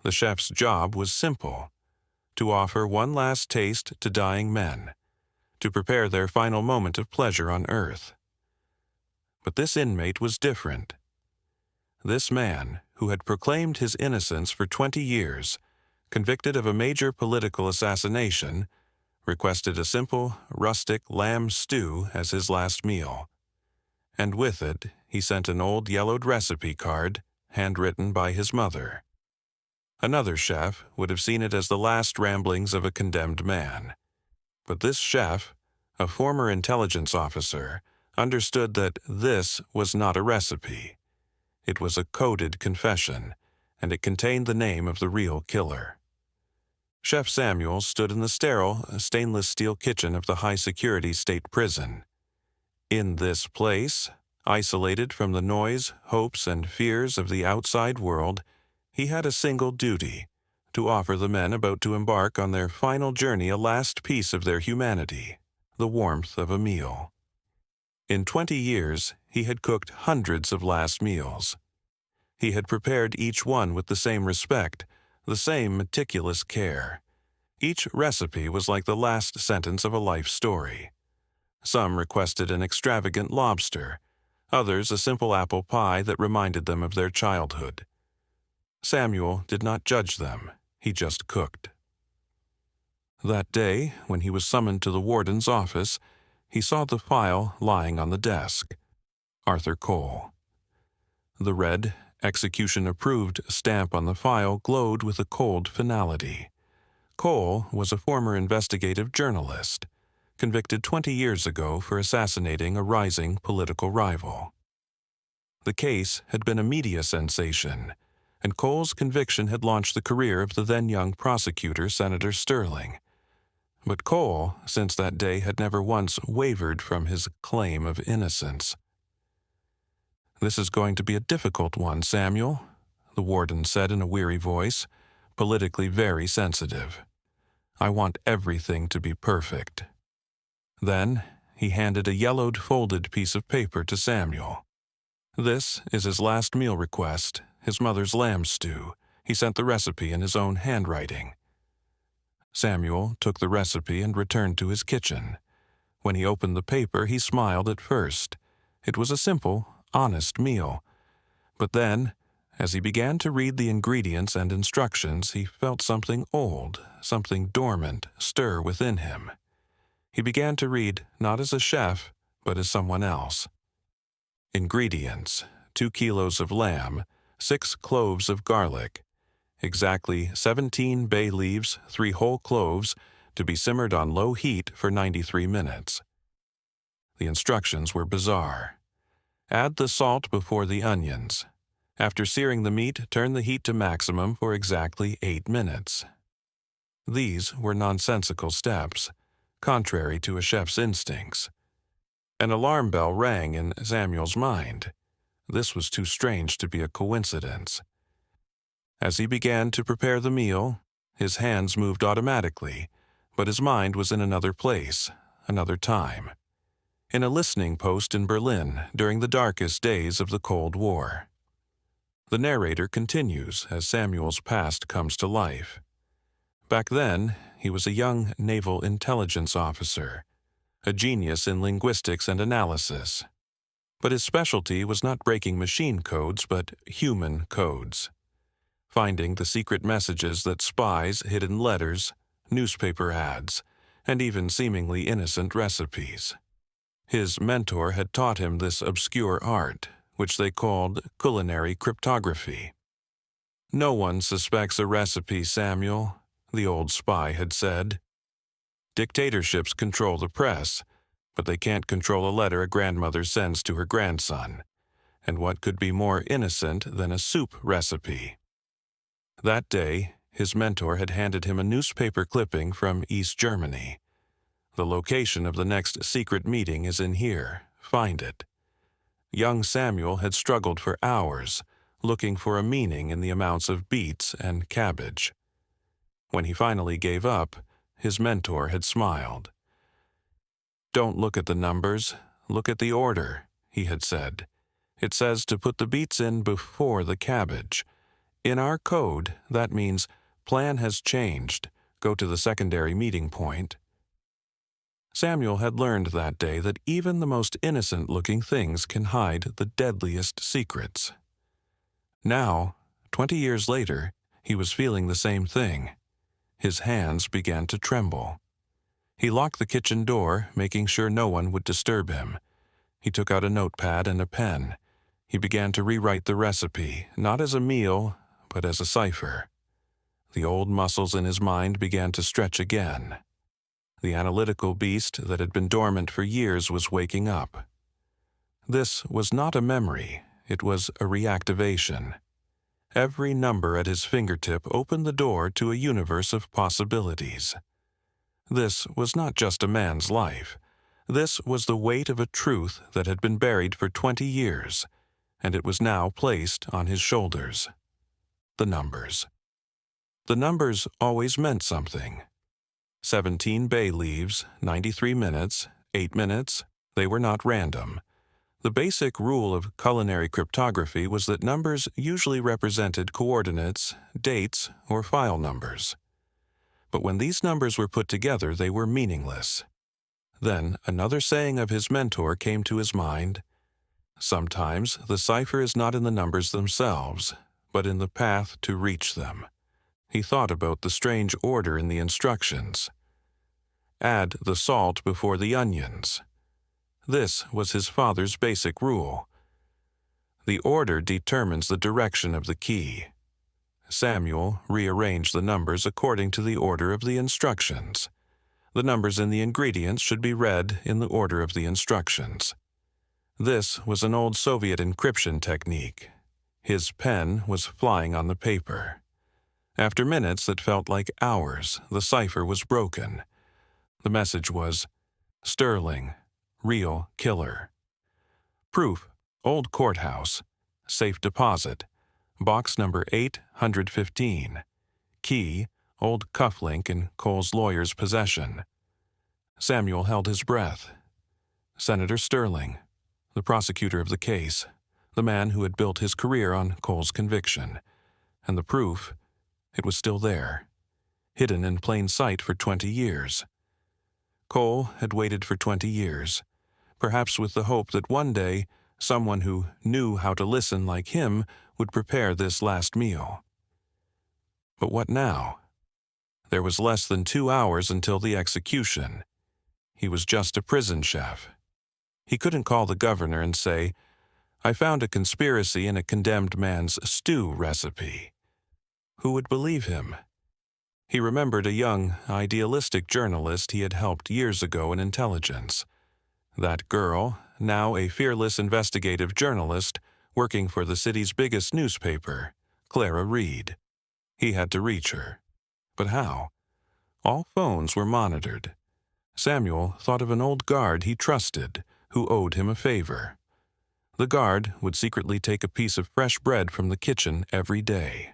The chef's job was simple: to offer one last taste to dying men, to prepare their final moment of pleasure on earth. But this inmate was different. This man, who had proclaimed his innocence for 20 years, convicted of a major political assassination, requested a simple, rustic lamb stew as his last meal. And with it, he sent an old yellowed recipe card, handwritten by his mother. Another chef would have seen it as the last ramblings of a condemned man. But this chef, a former intelligence officer, understood that this was not a recipe. It was a coded confession, and it contained the name of the real killer. Chef Samuel stood in the sterile, stainless steel kitchen of the high-security state prison. In this place, isolated from the noise, hopes, and fears of the outside world, he had a single duty: to offer the men about to embark on their final journey a last piece of their humanity, the warmth of a meal. In 20 years, he had cooked hundreds of last meals. He had prepared each one with the same respect, the same meticulous care. Each recipe was like the last sentence of a life story. Some requested an extravagant lobster, others a simple apple pie that reminded them of their childhood. Samuel did not judge them, he just cooked. That day, when he was summoned to the warden's office, he saw the file lying on the desk. Arthur Cole. The red, execution-approved stamp on the file glowed with a cold finality. Cole was a former investigative journalist, convicted 20 years ago for assassinating a rising political rival. The case had been a media sensation, and Cole's conviction had launched the career of the then-young prosecutor, Senator Sterling. But Cole, since that day, had never once wavered from his claim of innocence. "This is going to be a difficult one, Samuel," the warden said in a weary voice, politically very sensitive. "I want everything to be perfect." Then he handed a yellowed, folded piece of paper to Samuel. "This is his last meal request, his mother's lamb stew. He sent the recipe in his own handwriting." Samuel took the recipe and returned to his kitchen. When he opened the paper, he smiled at first. It was a simple, honest meal. But then, as he began to read the ingredients and instructions, he felt something old, something dormant, stir within him. He began to read not as a chef, but as someone else. Ingredients: 2 kilos of lamb, 6 cloves of garlic, exactly 17 bay leaves, 3 whole cloves, to be simmered on low heat for 93 minutes. The instructions were bizarre. Add the salt before the onions. After searing the meat, turn the heat to maximum for exactly 8 minutes. These were nonsensical steps, contrary to a chef's instincts. An alarm bell rang in Samuel's mind. This was too strange to be a coincidence. As he began to prepare the meal, his hands moved automatically, but his mind was in another place, another time. In a listening post in Berlin during the darkest days of the Cold War. The narrator continues as Samuel's past comes to life. Back then, he was a young naval intelligence officer, a genius in linguistics and analysis. But his specialty was not breaking machine codes, but human codes. Finding the secret messages that spies hid in letters, newspaper ads, and even seemingly innocent recipes. His mentor had taught him this obscure art, which they called culinary cryptography. "No one suspects a recipe, Samuel," the old spy had said. "Dictatorships control the press, but they can't control a letter a grandmother sends to her grandson. And what could be more innocent than a soup recipe?" That day, his mentor had handed him a newspaper clipping from East Germany. "The location of the next secret meeting is in here. Find it." Young Samuel had struggled for hours, looking for a meaning in the amounts of beets and cabbage. When he finally gave up, his mentor had smiled. "Don't look at the numbers, look at the order," he had said. "It says to put the beets in before the cabbage. In our code, that means plan has changed. Go to the secondary meeting point. Samuel had learned that day that even the most innocent-looking things can hide the deadliest secrets. Now, 20 years later, he was feeling the same thing. His hands began to tremble. He locked the kitchen door, making sure no one would disturb him. He took out a notepad and a pen. He began to rewrite the recipe, not as a meal, but as a cipher. The old muscles in his mind began to stretch again. The analytical beast that had been dormant for years was waking up. This was not a memory, it was a reactivation. Every number at his fingertip opened the door to a universe of possibilities. This was not just a man's life. This was the weight of a truth that had been buried for 20 years, and it was now placed on his shoulders. The numbers. The numbers always meant something. 17 bay leaves, 93 minutes, 8 minutes, they were not random. The basic rule of culinary cryptography was that numbers usually represented coordinates, dates, or file numbers. But when these numbers were put together, they were meaningless. Then another saying of his mentor came to his mind. Sometimes the cipher is not in the numbers themselves, but in the path to reach them. He thought about the strange order in the instructions. Add the salt before the onions. This was his father's basic rule. The order determines the direction of the key. Samuel rearranged the numbers according to the order of the instructions. The numbers in the ingredients should be read in the order of the instructions. This was an old Soviet encryption technique. His pen was flying on the paper. After minutes that felt like hours, the cipher was broken. The message was, Sterling, real killer. Proof, old courthouse, safe deposit, box number 815. Key, old cufflink in Cole's lawyer's possession. Samuel held his breath. Senator Sterling, the prosecutor of the case, the man who had built his career on Cole's conviction. And the proof, it was still there, hidden in plain sight for 20 years. Cole had waited for 20 years, perhaps with the hope that one day someone who knew how to listen like him would prepare this last meal. But what now? There was less than 2 hours until the execution. He was just a prison chef. He couldn't call the governor and say, I found a conspiracy in a condemned man's stew recipe. Who would believe him? He remembered a young, idealistic journalist he had helped years ago in intelligence. That girl, now a fearless investigative journalist, working for the city's biggest newspaper, Clara Reed. He had to reach her. But how? All phones were monitored. Samuel thought of an old guard he trusted, who owed him a favor. The guard would secretly take a piece of fresh bread from the kitchen every day.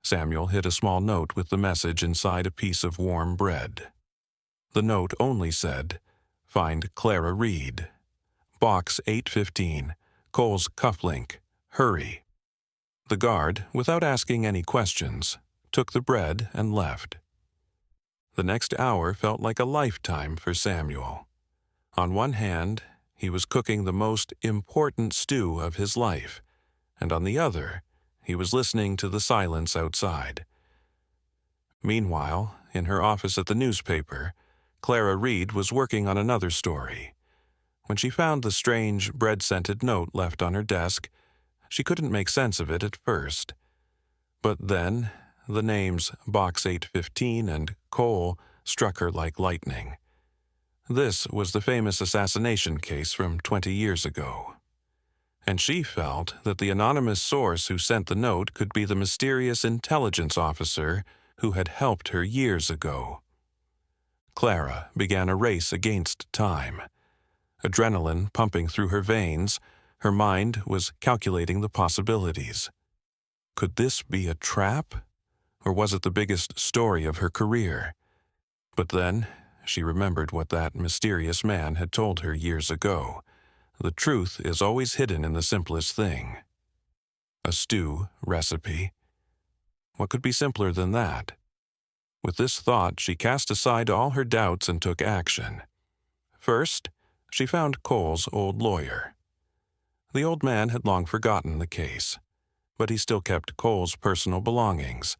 Samuel hid a small note with the message inside a piece of warm bread. The note only said, Find Clara Reed. Box 815, Cole's cufflink. Hurry. The guard, without asking any questions, took the bread and left. The next hour felt like a lifetime for Samuel. On one hand, he was cooking the most important stew of his life, and on the other, he was listening to the silence outside. Meanwhile, in her office at the newspaper, Clara Reed was working on another story. When she found the strange, bread-scented note left on her desk, she couldn't make sense of it at first. But then, the names Box 815 and Cole struck her like lightning. This was the famous assassination case from 20 years ago. And she felt that the anonymous source who sent the note could be the mysterious intelligence officer who had helped her years ago. Clara began a race against time. Adrenaline pumping through her veins, her mind was calculating the possibilities. Could this be a trap? Or was it the biggest story of her career? But then she remembered what that mysterious man had told her years ago. The truth is always hidden in the simplest thing. A stew recipe. What could be simpler than that? With this thought, she cast aside all her doubts and took action. First, she found Cole's old lawyer. The old man had long forgotten the case, but he still kept Cole's personal belongings.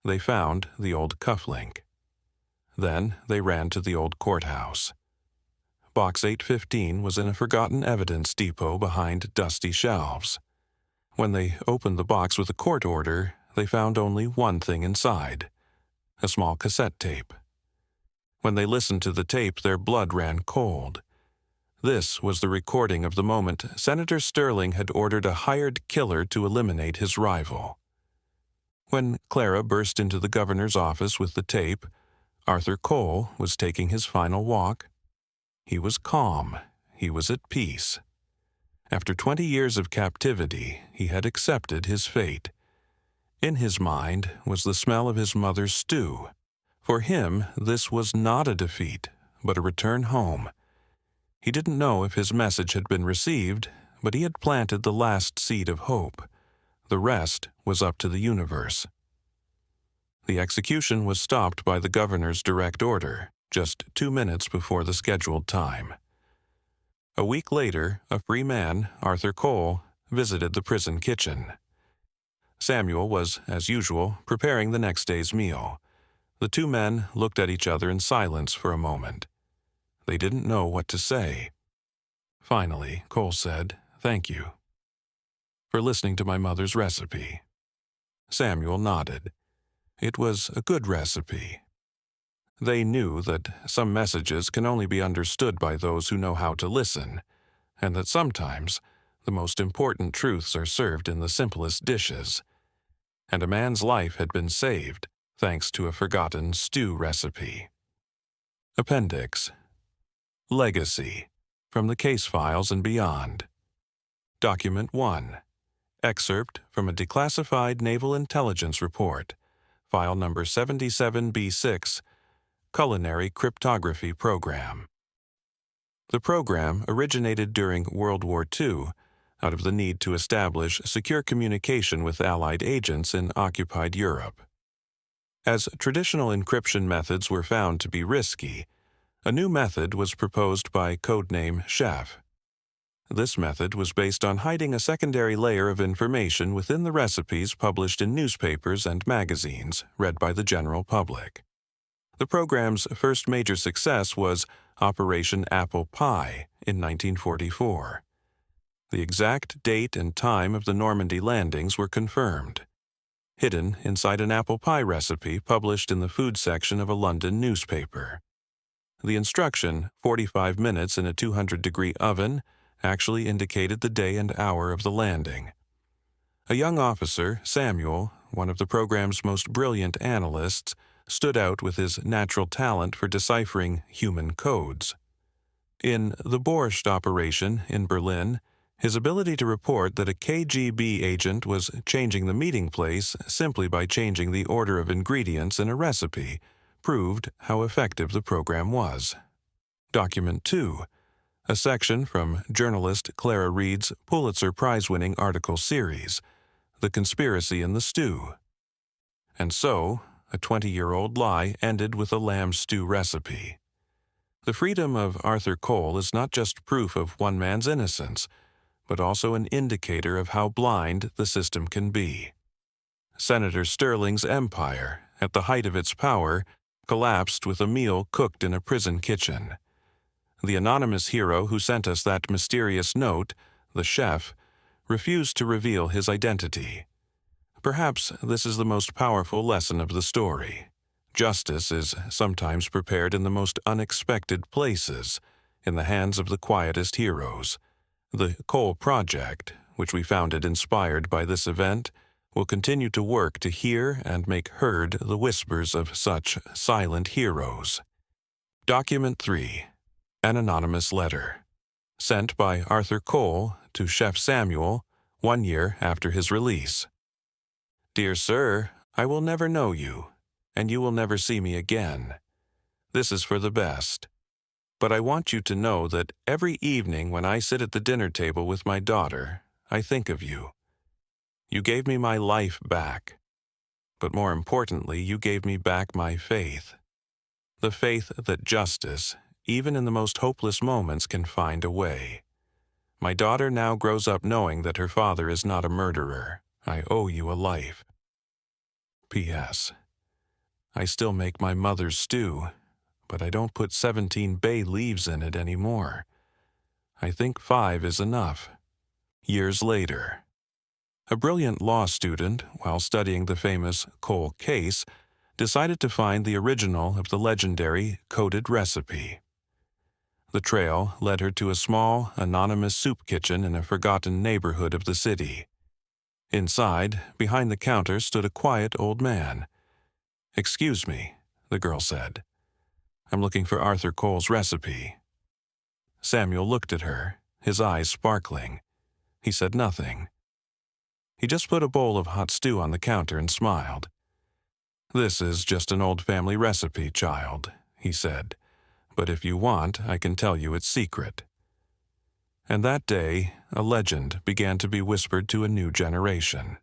They found the old cufflink. Then they ran to the old courthouse. Box 815 was in a forgotten evidence depot behind dusty shelves. When they opened the box with a court order, they found only one thing inside: a small cassette tape. When they listened to the tape, their blood ran cold. This was the recording of the moment Senator Sterling had ordered a hired killer to eliminate his rival. When Clara burst into the governor's office with the tape, Arthur Cole was taking his final walk. He was calm. He was at peace. After 20 years of captivity, he had accepted his fate. In his mind was the smell of his mother's stew. For him, this was not a defeat, but a return home. He didn't know if his message had been received, but he had planted the last seed of hope. The rest was up to the universe. The execution was stopped by the governor's direct order, just 2 minutes before the scheduled time. A week later, a free man, Arthur Cole, visited the prison kitchen. Samuel was, as usual, preparing the next day's meal. The two men looked at each other in silence for a moment. They didn't know what to say. Finally, Cole said, "Thank you for listening to my mother's recipe." Samuel nodded. It was a good recipe. They knew that some messages can only be understood by those who know how to listen, and that sometimes the most important truths are served in the simplest dishes. And a man's life had been saved thanks to a forgotten stew recipe. Appendix. Legacy. From the case files and beyond. Document 1. Excerpt from a declassified Naval Intelligence Report, file number 77B6, Culinary Cryptography Program. The program originated during World War II out of the need to establish secure communication with Allied agents in occupied Europe. As traditional encryption methods were found to be risky, a new method was proposed by codename Chef. This method was based on hiding a secondary layer of information within the recipes published in newspapers and magazines read by the general public. The program's first major success was Operation Apple Pie in 1944. The exact date and time of the Normandy landings were confirmed, hidden inside an apple pie recipe published in the food section of a London newspaper. The instruction, 45 minutes in a 200-degree oven, actually indicated the day and hour of the landing. A young officer, Samuel, one of the program's most brilliant analysts, stood out with his natural talent for deciphering human codes. In the Borscht operation in Berlin, his ability to report that a KGB agent was changing the meeting place simply by changing the order of ingredients in a recipe proved how effective the program was. Document 2. A section from journalist Clara Reed's Pulitzer Prize-winning article series, The Conspiracy in the Stew. And so, a 20-year-old lie ended with a lamb stew recipe. The freedom of Arthur Cole is not just proof of one man's innocence, but also an indicator of how blind the system can be. Senator Sterling's empire, at the height of its power, collapsed with a meal cooked in a prison kitchen. The anonymous hero who sent us that mysterious note, the chef, refused to reveal his identity. Perhaps this is the most powerful lesson of the story. Justice is sometimes prepared in the most unexpected places, in the hands of the quietest heroes. The Cole Project, which we founded inspired by this event, will continue to work to hear and make heard the whispers of such silent heroes. Document 3. An anonymous letter. Sent by Arthur Cole to Chef Samuel 1 year after his release. Dear Sir, I will never know you, and you will never see me again. This is for the best. But I want you to know that every evening when I sit at the dinner table with my daughter, I think of you. You gave me my life back. But more importantly, you gave me back my faith. The faith that justice, even in the most hopeless moments, can find a way. My daughter now grows up knowing that her father is not a murderer. I owe you a life. P.S. I still make my mother's stew, but I don't put 17 bay leaves in it anymore. I think 5 is enough. Years later. A brilliant law student, while studying the famous Cole case, decided to find the original of the legendary coded recipe. The trail led her to a small, anonymous soup kitchen in a forgotten neighborhood of the city. Inside, behind the counter, stood a quiet old man. "Excuse me," the girl said. "I'm looking for Arthur Cole's recipe." Samuel looked at her, his eyes sparkling. He said nothing. He just put a bowl of hot stew on the counter and smiled. "This is just an old family recipe, child," he said. "But if you want, I can tell you its secret." And that day, a legend began to be whispered to a new generation.